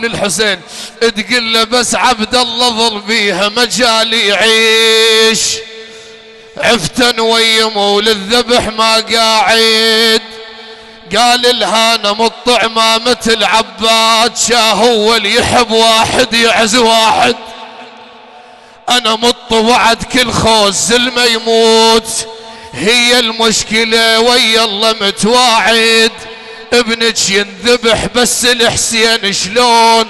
الحسين تقول له بس عبد الله ظل بيها مجال يعيش، عفتن ويمه وللذبح ما قاعد. قال لها الطعمة مثل عباد شاه، هو اللي يحب واحد يعز واحد. انا مطوعد كل خوز ما يموت، هي المشكلة ويا الله متواعد. ابنك ينذبح بس الحسين شلون؟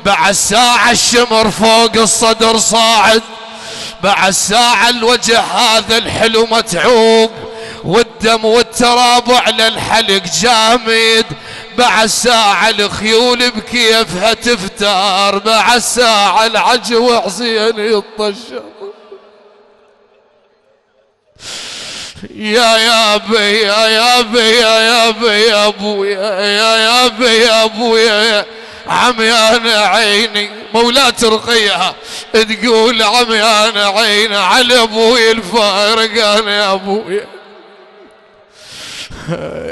بعد ساعة الشمر فوق الصدر صاعد، بعد ساعة الوجه هذا الحلو متعوب، والدم والتراب على الحلق جامد. بعد ساعة الخيول بكيفها تفتار، بعد ساعة العجو حسين يطشر. يا ابي يا ابي يا ابي يا ابويا يا ابي يا ابويا عميان عيني. مولاة رقيها تقول عميان عيني على ابوي الفارق انا يا ابويا.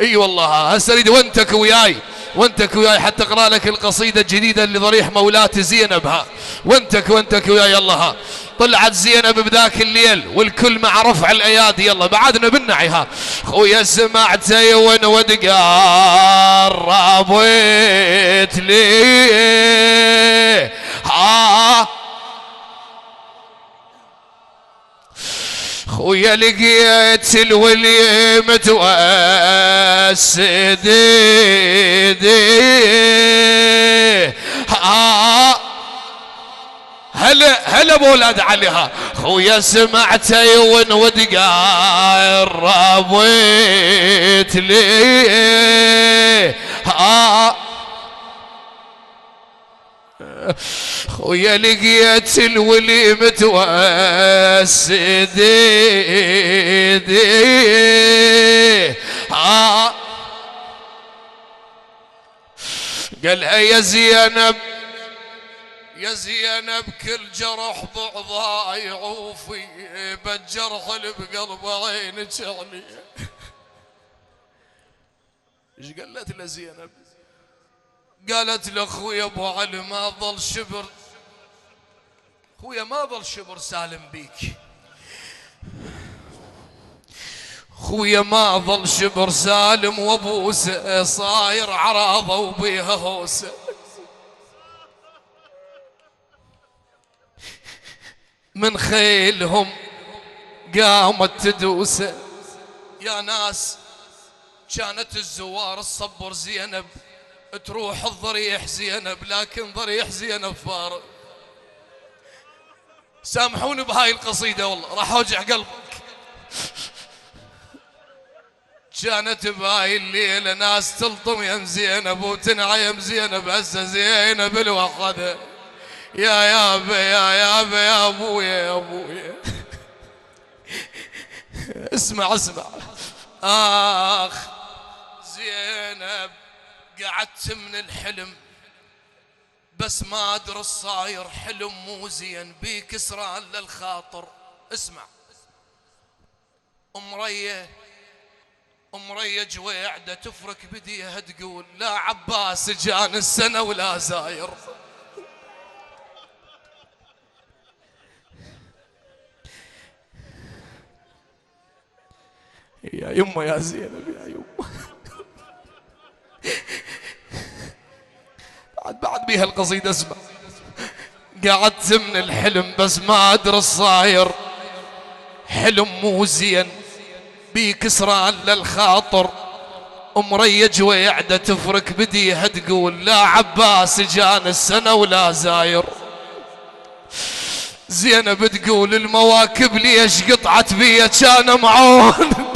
اي والله هسه اريد وانتك وياي، وانتك وياي حتى اقرا لك القصيده الجديده اللي ضريح مولاتي زينب. ها وانتك وياي. يلا ها طلعت زينب بذاك الليل والكل مع رفع الايادي. يلا بعدنا بالنعي. ها خويا سمعتي ونود قربت لي ها خويا لقيت الولي متوسد هلا بولاد عليها. خويا سمعتي ونود قربت لي خويا لقيت الولي متوسد قالها يا زينب يا زينب كل جرح ضعضاي عوفي، بالجرح اللي بقلب عينك علي. ايش قالت له زينب؟ قالت له خويا ابو علي ما ظل شبر، خويا ما ظل شبر سالم بيك، خويا ما ظل شبر سالم، وابوسه صاير عراضه وبيها هوسه. من خيلهم قامت تدوسه. يا ناس كانت الزوار الصبر زينب تروح الضريح زينب، لكن ضريح زينب فارغ. سامحوني بهاي القصيدة والله راح اوجع قلبك. كانت بهاي الليلة ناس تلطم يم زينب وتنعيم زينب، هسه زينب الوحدة. يا ابي يا ابي يا ابويا يا ابويا. اسمع اخ زينب قعدت من الحلم، بس ما ادري الصاير حلم مو زين بيك سران للخاطر. اسمع أمرية جويعدة تفرك بديها تقول لا عباس جان السنة ولا زاير. يا يمه يا زينب يا يمه. بعد بيها القصيدة. اسمع قعدت من الحلم بس ما ادري الصاير حلم مو زين بيك سران للخاطر. أمرية جويعدة تفرك بديها تقول لا عباس جان السنة ولا زاير. زينب تقول المواكب ليش قطعت بيا كان معون.